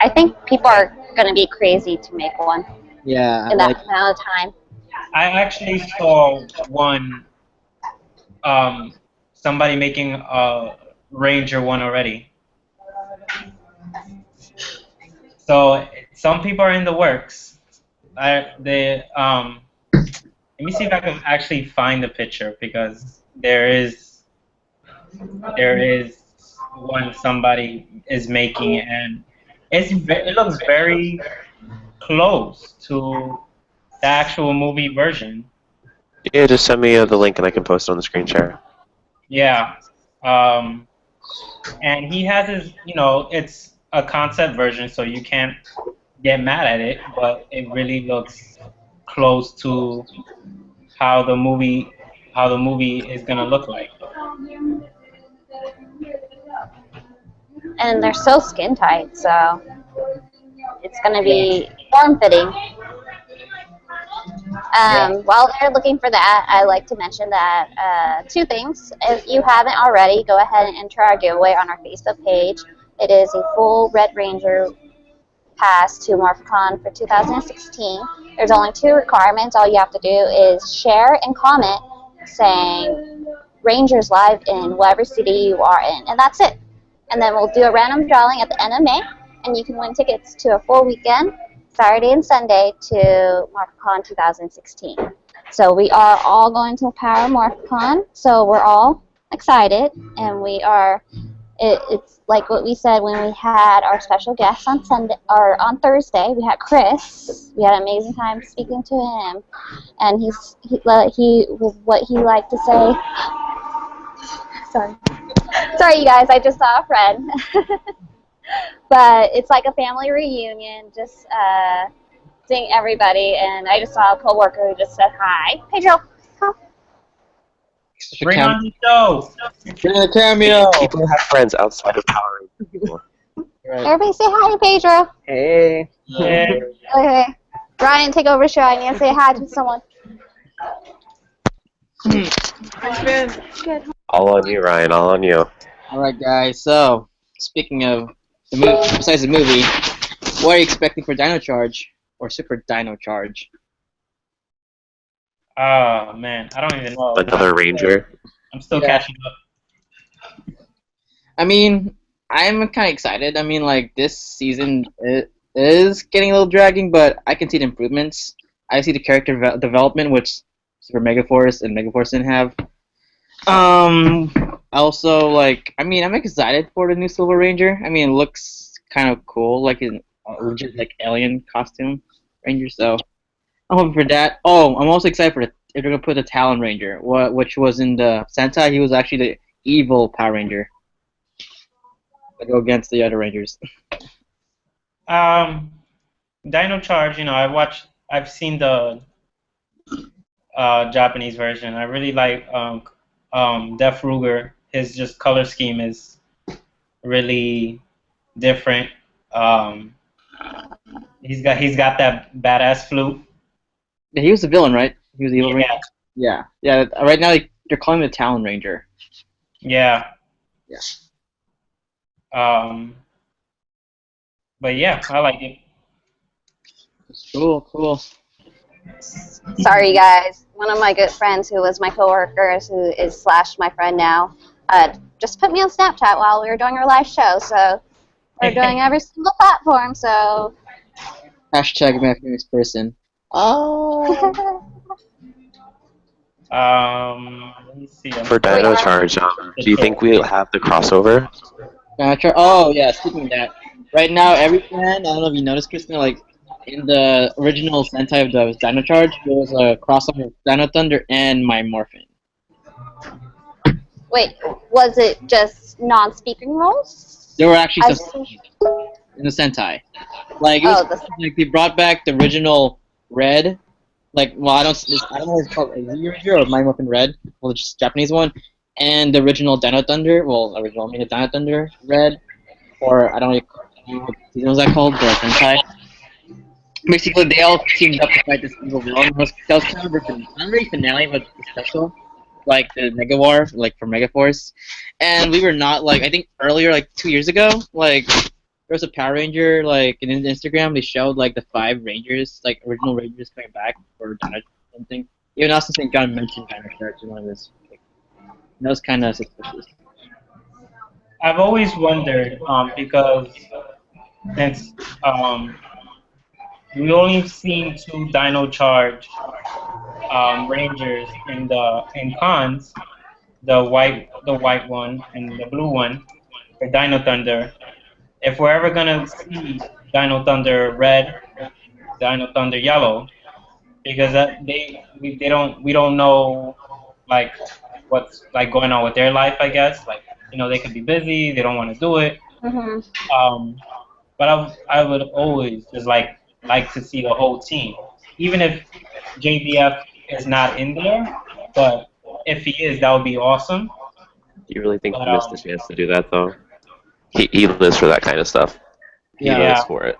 I think people are going to be crazy to make one Yeah. in that amount of time. I actually saw one. Somebody making a Ranger one already. So some people are in the works. Let me see if I can actually find the picture because there is one somebody is making and it looks very close to the actual movie version. Yeah, just send me the link and I can post it on the screen share. Yeah. And he has his, it's a concept version, so you can't get mad at it, but it really looks close to how the movie is gonna look like. And they're so skin tight, so it's going to be form fitting. While they're looking for that, I like to mention that two things. If you haven't already, go ahead and enter our giveaway on our Facebook page. It is a full Red Ranger pass to MorphCon for 2016. There's only 2 requirements. All you have to do is share and comment saying Rangers Live in whatever city you are in, and that's it. And then we'll do a random drawing at the end of May, and you can win tickets to a full weekend, Saturday and Sunday, to MorphCon 2016. So we are all going to Power MorphCon, so we're all excited, and we are. It's like what we said when we had our special guest on Sunday or on Thursday. We had Chris. We had an amazing time speaking to him, and what he liked to say. Sorry, you guys. I just saw a friend. But it's like a family reunion, just seeing everybody. And I just saw a coworker who just said hi. Pedro, come. Bring on the show. Bring the cameo. People have friends outside of Power Rangers. Right. Everybody say hi to Pedro. Hey. Yeah. Okay. Ryan, take over the show. I need to say hi to someone. All on you, Ryan. All on you. All right, guys. So, speaking of the movie, besides the movie, what are you expecting for Dino Charge or Super Dino Charge? Oh man, I don't even know. Another Ranger. I'm still catching up. I mean, I'm kind of excited. I mean, like this season it is getting a little dragging, but I can see the improvements. I see the character development, which Super Megaforce and Megaforce didn't have. Also, like, I mean, I'm excited for the new Silver Ranger. I mean, it looks kind of cool, like in legit like alien costume Ranger. So I'm hoping for that. Oh, I'm also excited for if they're gonna put the Talon Ranger, which was in the Sentai. He was actually the evil Power Ranger. To go against the other Rangers. Dino Charge. I've seen the Japanese version. I really like Def Ruger. His just color scheme is really different. Um, he's got that badass flute. Yeah, he was the villain, right? He was the evil Yeah, Ranger. Yeah, yeah. Right now they're calling him the Talon Ranger. yeah. Yeah. But yeah, I like it. Cool, cool. Sorry, guys. One of my good friends, who was my coworkers, who is / my friend now, just put me on Snapchat while we were doing our live show. So we're doing every single platform. So. Hashtag my famous person. Oh. Let me see. For Dino Charge, do you think we'll have the crossover? Oh yeah, speaking of that, right now every fan, I don't know if you noticed, Kristen, like in the original Sentai of the Dino Charge, there was a crossover of Dino Thunder and My Morphin. Wait, was it just non-speaking roles? There were actually I've some in the Sentai. Like, it Oh, was, like they brought back the original Red. Like, well, I don't know what it's called, Ranger or My Morphin Red, well, it's just Japanese one, and the original Dino Thunder. Well, original, I mean, the Dino Thunder Red, or I don't know what season was that called, the Sentai. Basically, they all teamed up to fight this evil villain. That was kind of not really finale, but special, like the Mega War, like for Megaforce. And we were not like, I think earlier, like 2 years ago, like there was a Power Ranger, like in Instagram, they showed like the 5 Rangers, like original Rangers coming back for Dino something. Even Austin St. John mentioned Dino Charge in one of his. Like, that was kind of suspicious. I've always wondered, because since we only seen 2 Dino Charge Rangers in cons, the white one and the blue one for Dino Thunder. If we're ever gonna see Dino Thunder Red, Dino Thunder Yellow, because we don't know like what's like going on with their life, I guess. Like, they could be busy, they don't want to do it. Mm-hmm. But I would always just like to see the whole team, even if JDF is not in there. But if he is, that would be awesome. Do you really think But, he missed the chance to do that, though? He lives for that kind of stuff. He Yeah. lives for it.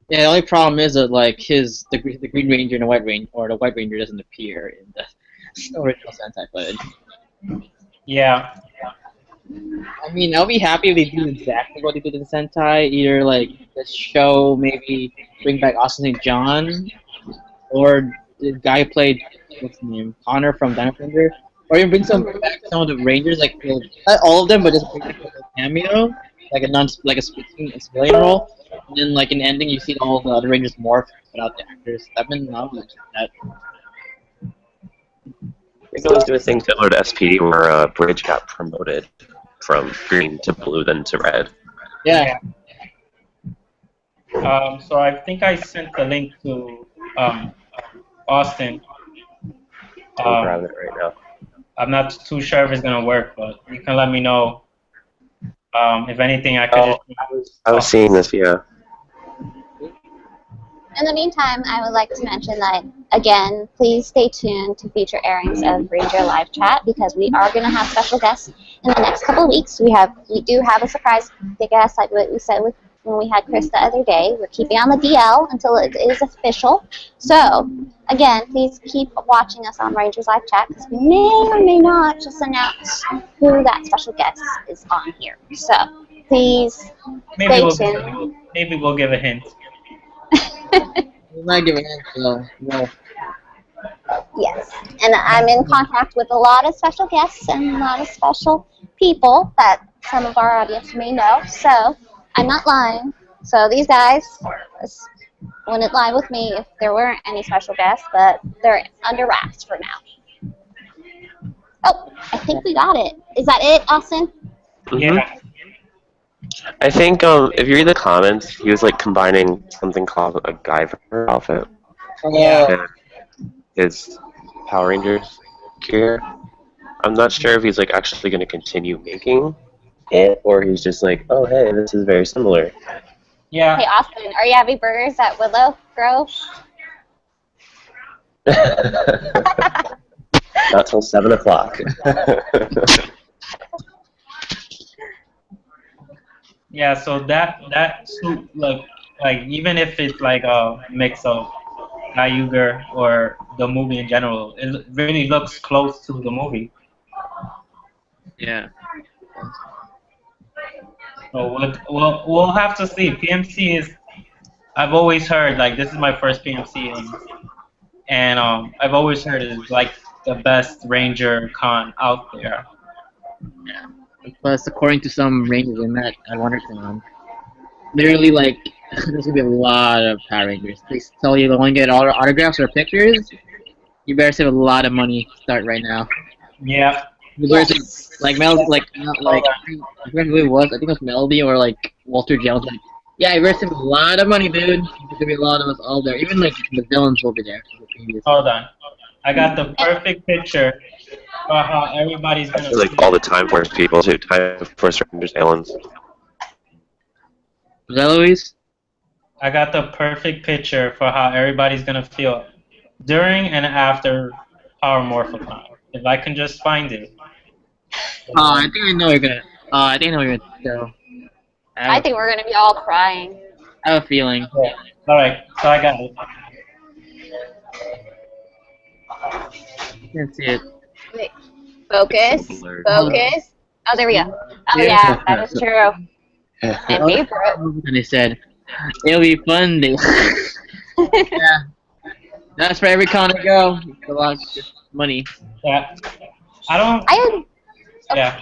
Yeah, the only problem is that like the Green Ranger and the White Ranger, or the White Ranger doesn't appear in the original Sentai footage. Yeah. I mean, I'll be happy if they do exactly what they did in the Sentai. Either like the show, maybe bring back Austin St. John, or the guy who played what's his name, Connor from Dino Thunder, or even bring back some of the Rangers, like not all of them, but just bring back a cameo, like a speaking a civilian role. And then, like in the ending, you see all the other Rangers morph without the actors. I've been loving that. I think I was doing a thing similar to SPD where Bridge got promoted from green to blue, then to red. Yeah. So I think I sent the link to Austin. I'm grabbing it right now. I'm not too sure if it's gonna work, but you can let me know. If anything, I could I was seeing this, yeah. In the meantime, I would like to mention that, again, please stay tuned to future airings of Ranger Live Chat, because we are going to have special guests in the next couple of weeks. We do have a surprise guest, like what we said when we had Chris the other day. We're keeping on the DL until it is official. So, again, please keep watching us on Rangers Live Chat, because we may or may not just announce who that special guest is on here. So, please stay tuned. Maybe we'll give a hint. I'm not giving it, so no. Yes, and I'm in contact with a lot of special guests and a lot of special people that some of our audience may know. So I'm not lying. So these guys wouldn't lie with me if there weren't any special guests, but they're under wraps for now. Oh, I think we got it. Is that it, Austin? Yeah. I think if you read the comments, he was like combining something called a Guyver outfit Yeah. and his Power Rangers gear. I'm not sure if he's like actually going to continue making it, or he's just like, oh hey, this is very similar. Yeah. Hey, Austin, are you having burgers at Willow Grove? Not till 7 o'clock. Yeah, so that suit like even if it's like a mix of Guyuger or the movie in general, it really looks close to the movie. Yeah. So we'll have to see. PMC is, I've always heard, like, this is my first PMC, and I've always heard it's like the best Ranger con out there. Plus, according to some rangers I met at WonderCon, literally like there's gonna be a lot of Power Rangers. They tell you they want to get autographs or pictures. You better save a lot of money to start right now. Yeah. Like Mel, like I forget who it was. I think it was Melody or like Walter Jones. Like, yeah, you better save a lot of money, dude. There's gonna be a lot of us all there. Even like the villains will be there. Hold on. I got the perfect picture for how everybody's I gonna feel like all the Time Force people too. Time Force Rangers aliens. Was that Louise? I got the perfect picture for how everybody's gonna feel during and after Power Morphicon. If I can just find it. I think I know you're gonna. I think I know you're gonna go. I think we're gonna be all crying. I have a feeling. Yeah. All right, so I got it. Can't see it. Wait, focus, Blurred. focus. Oh, there we go. Oh Yeah. yeah, that is true. My favorite. And they said, it'll be fun. Yeah. That's for every con I go. It's a lot of money. Yeah. I don't. Yeah.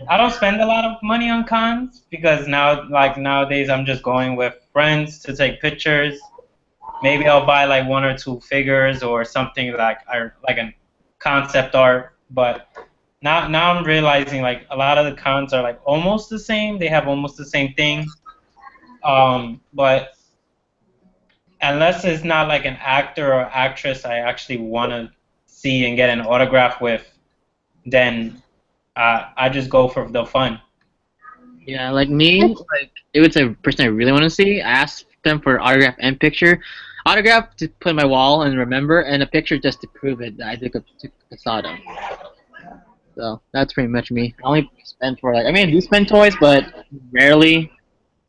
I don't spend a lot of money on cons because nowadays I'm just going with friends to take pictures. Maybe I'll buy like 1 or 2 figures or something like a concept art. But now I'm realizing like a lot of the cons are like almost the same. They have almost the same thing. But unless it's not like an actor or actress I actually want to see and get an autograph with, then I just go for the fun. Yeah, like me, like if it's a person I really want to see, I ask them for autograph and picture. Autograph to put in my wall and remember, and a picture just to prove it that I saw them. So that's pretty much me. I only spend for like, I mean, I do spend toys, but rarely.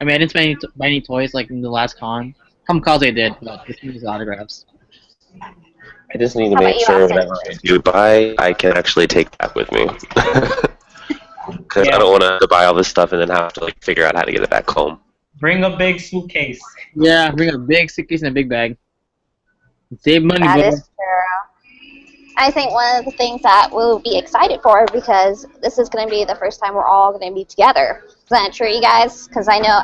I mean, I didn't spend buy any toys like in the last con. Some cons I did, but this is autographs. I just need to How about make you, sure Austin? whenever I do buy, I can actually take that with me. Because Yeah. I don't want to buy all this stuff and then have to like figure out how to get it back home. Bring a big suitcase. Yeah, bring a big suitcase and a big bag. Save money, That bro. is true. I think one of the things that we'll be excited for, because this is going to be the first time we're all going to be together. Is that true, you guys? Because I know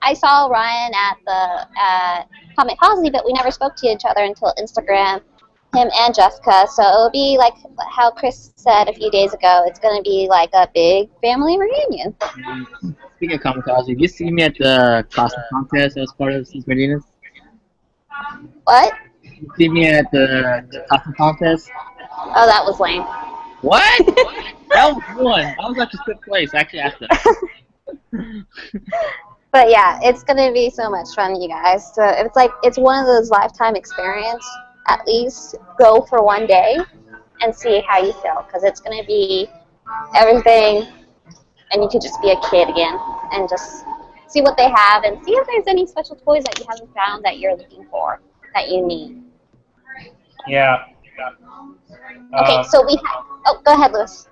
I saw Ryan at the Comic Posse, but we never spoke to each other until Instagram, him and Jessica. So it'll be like how Chris said a few days ago. It's going to be like a big family reunion. Speaking of kamikaze, did you see me at the costume contest as part of Cis Medina's? What? You see me at the costume contest? Oh, that was lame. What? That was one. That was actually fifth place. I actually asked them. But yeah, it's gonna be so much fun, you guys. So it's one of those lifetime experience. At least go for one day and see how you feel, because it's gonna be everything, and you could just be a kid again and just see what they have and see if there's any special toys that you haven't found that you're looking for that you need. Yeah. Okay, so we have. Oh, go ahead, Lewis.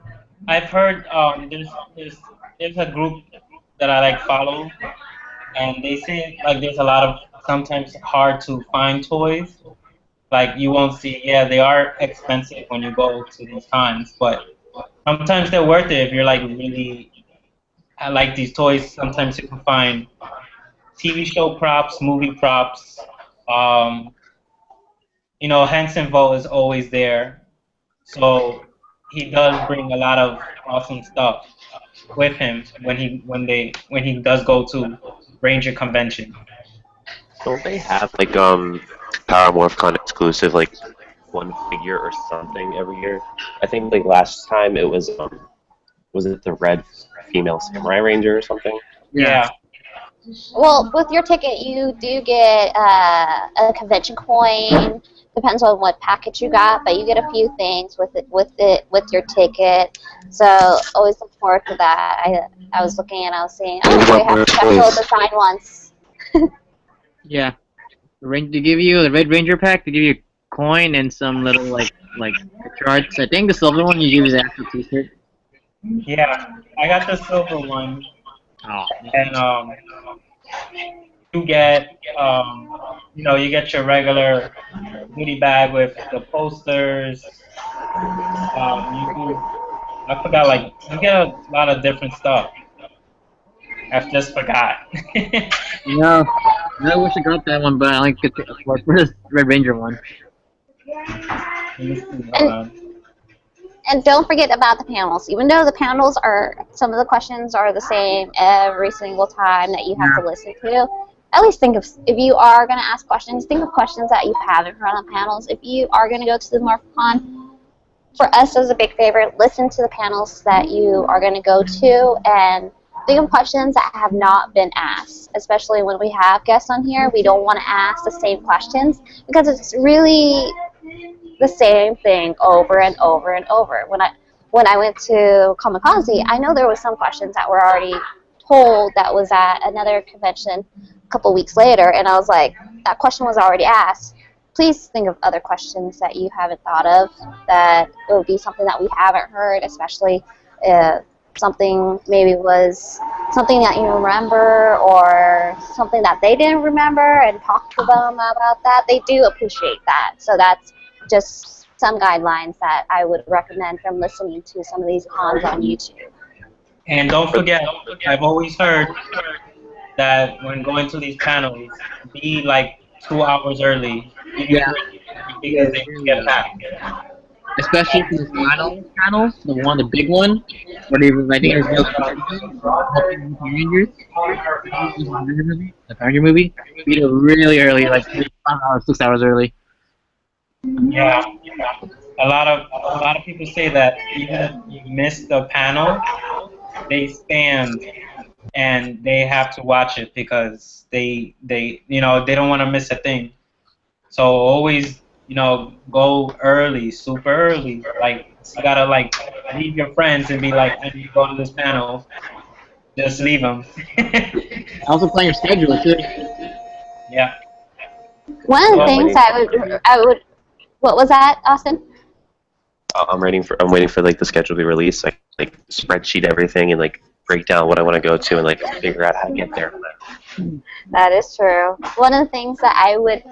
I've heard there's a group that I like follow, and they say like there's a lot of sometimes hard to find toys. Like you won't see, yeah, they are expensive when you go to these cons, but Sometimes they're worth it if you're like really. I like these toys. Sometimes you can find TV show props, movie props. Um, Henson Vogt is always there, so he does bring a lot of awesome stuff with him when he does go to Ranger convention. Don't they have like Power MorphCon exclusive like one figure or something every year? I think like last time it was it the red female samurai ranger or something? Yeah. Well, with your ticket, you do get a convention coin. Depends on what package you got, but you get a few things with your ticket. So always look forward to that. I was looking and I was saying, oh, they have special design ones. Yeah. They give you the Red Ranger pack. They give you a coin and some little like picture arts. I think the silver one you give you the actual T-shirt. Yeah, I got the silver one, Oh. and you get you get your regular goodie bag with the posters. I forgot, like, you get a lot of different stuff. I just forgot. No. I wish I got that one, but I like it for this Red Ranger one. Let me see, hold on. And don't forget about the panels. Even though the panels some of the questions are the same every single time that you have to listen to, at least think of, if you are going to ask questions, think of questions that you haven't heard on panels. If you are going to go to the MorphCon, for us as a big favorite, listen to the panels that you are going to go to and think of questions that have not been asked, especially when we have guests on here. We don't want to ask the same questions because it's really the same thing over and over and over. When I went to Kamikaze, I know there was some questions that were already told that was at another convention a couple weeks later, and I was like, that question was already asked. Please think of other questions that you haven't thought of, that it would be something that we haven't heard, especially if something maybe was something that you remember or something that they didn't remember, and talk to them about that. They do appreciate that. So that's just some guidelines that I would recommend from listening to some of these cons on YouTube. And don't forget, I've always heard that when going to these panels, be like 2 hours early. Yeah. Because they get packed. Especially for the final panel, the big one, where they, I think it was the Power Ranger movie. Be there really early, like 5 hours, 6 hours early. Yeah. A lot of people say that even if you miss the panel, they stand and they have to watch it because they don't want to miss a thing. So always, go early, super early. Like, you gotta leave your friends and be like, when you go to this panel, just leave them. Also plan your schedule too. Yeah. One of the things I would, what was that, Austin? I'm waiting for like the schedule to be released. Like spreadsheet everything and like break down what I want to go to and like figure out how to get there. That is true. One of the things that I would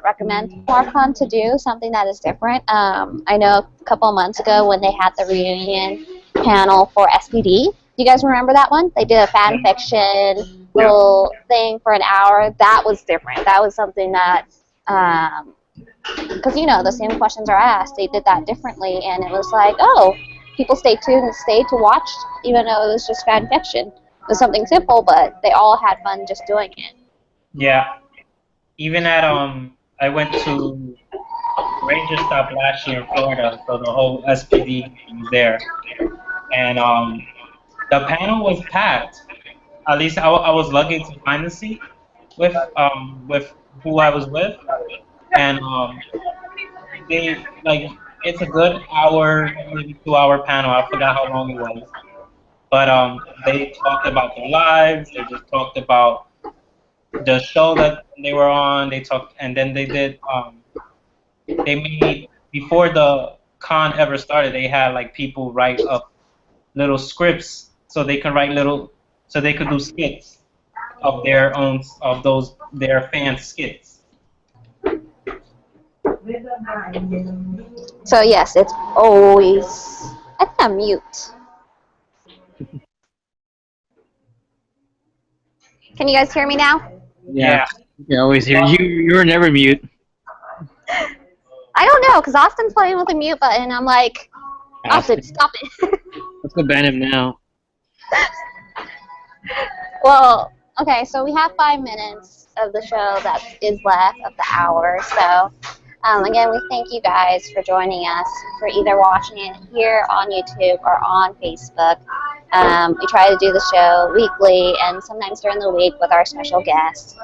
recommend MorphCon to do, something that is different. I know a couple of months ago when they had the reunion panel for SPD. Do you guys remember that one? They did a fan fiction little thing for an hour. That was different. That was something that, because the same questions are asked. They did that differently, and it was like, oh, people stayed tuned and stayed to watch, even though it was just fan fiction. It was something simple, but they all had fun just doing it. Yeah. Even at I went to Ranger Stop last year in Florida, so the whole SPD was there, and the panel was packed. At least I was lucky to find a seat with who I was with, and they it's a good hour, maybe 2 hour panel. I forgot how long it was. But they talked about their lives. They just talked about the show that they were on. They talked, and then they did. They made, before the con ever started, they had people write up little scripts so they could do skits of their own, of their fans' skits. So yes, it's always, gonna mute. Can you guys hear me now? Yeah. You can always hear you. You were never mute. I don't know, because Austin's playing with the mute button. I'm like, Austin, stop it. Let's go ban him now. Well, okay, so we have 5 minutes of the show that is left of the hour. So, again, we thank you guys for joining us, for either watching it here on YouTube or on Facebook. We try to do the show weekly and sometimes during the week with our special guests.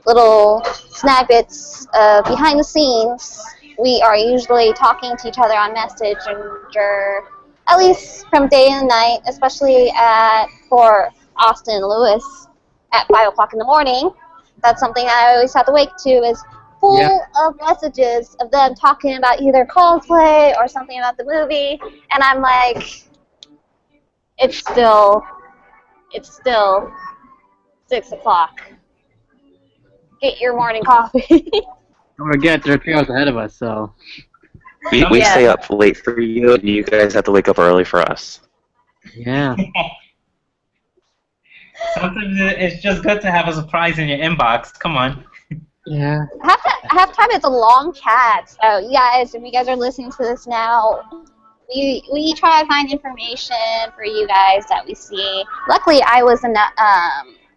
Little snippets behind the scenes. We are usually talking to each other on Messenger, at least from day and night, especially for Austin and Lewis at 5 o'clock in the morning. That's something I always have to wake to, is full of messages of them talking about either Coldplay or something about the movie, and I'm like, it's still 6 o'clock. Get your morning coffee. Don't forget, there are 3 hours ahead of us, so. We stay up late for you, and you guys have to wake up early for us. Yeah. Sometimes it's just good to have a surprise in your inbox. Come on. Yeah. Half time it's a long chat. So you guys, if you guys are listening to this now, we try to find information for you guys that we see. Luckily, I was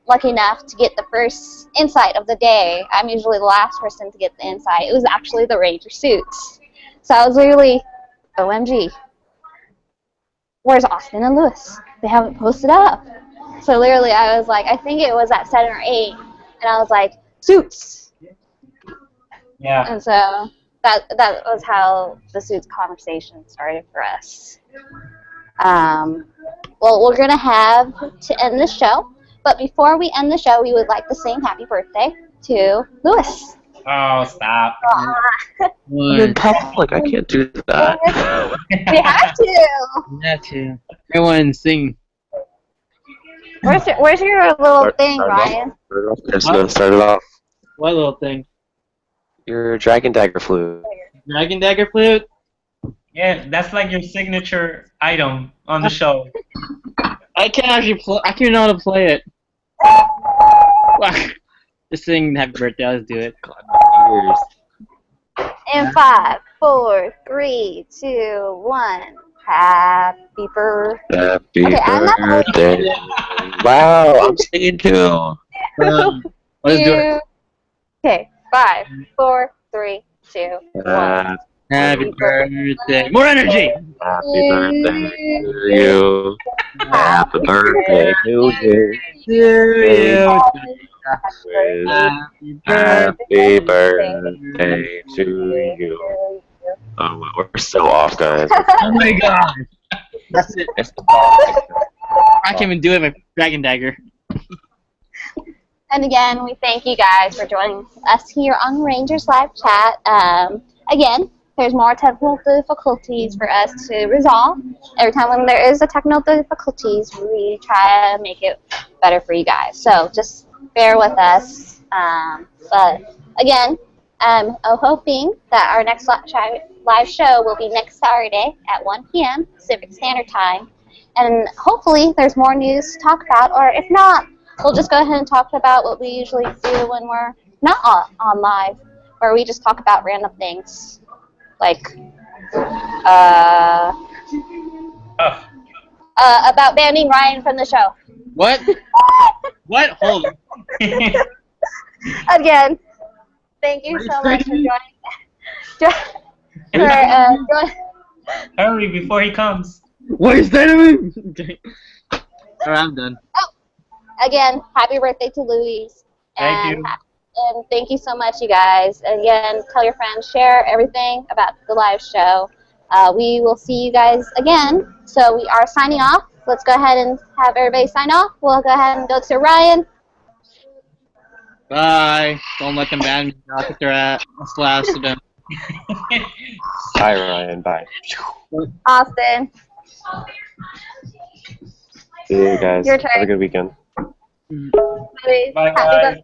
lucky enough to get the first insight of the day. I'm usually the last person to get the insight. It was actually the Ranger suits. So I was literally, OMG, where's Austin and Lewis? They haven't posted up. So literally, I was like, I think it was at 7 or 8, and I was like, suits. Yeah. And so that was how the suits conversation started for us. Well, we're gonna have to end the show, but before we end the show, we would like to sing happy birthday to Lewis. Oh, stop. I'm in public. I can't do that. We have to. Yeah, too. Everyone sing. Where's your little thing, Start Ryan? Start it off. What little thing? Your Dragon Dagger flute. Dragon Dagger flute? Yeah, that's like your signature item on the show. I can't actually play. I can't know how to play it. Just sing happy birthday. Let's do it. In 5, 4, 3, 2, 1. Happy birthday. Happy Okay, I'm not birthday. Wow, I'm singing too. Let's do it. Okay, 5, 4, 3, 2, 1. Happy birthday. More energy. Happy birthday to you. Happy birthday to you. Happy birthday to you. Oh, we're so off, guys. Oh my god. That's it. I can't even do it with my Dragon Dagger. And again, we thank you guys for joining us here on Rangers Live Chat. Again, there's more technical difficulties for us to resolve. Every time when there is a technical difficulties, we try to make it better for you guys. So just bear with us. But again, I'm hoping that our next live show will be next Saturday at 1 p.m. Pacific Standard Time. And hopefully there's more news to talk about, or if not, we'll just go ahead and talk about what we usually do when we're not on live, where we just talk about random things. Like, about banning Ryan from the show. What? What? Hold on. Again, thank you so much for joining. Hurry before he comes. What is that? Alright, I'm done. Again, happy birthday to Louise. Thank you. And thank you so much, you guys. Again, tell your friends, share everything about the live show. We will see you guys again. So we are signing off. Let's go ahead and have everybody sign off. We'll go ahead and go to Ryan. Bye. Don't let them ban me. I'll kick their ass. I'll slash them. Bye, Ryan. Bye. Austin. See you guys. Your turn. Have a good weekend. Louise, Bye, happy guys. birthday.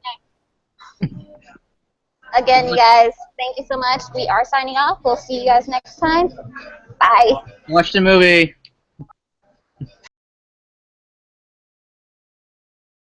Again, you guys, thank you so much. We are signing off. We'll see you guys next time. Bye. Watch the movie.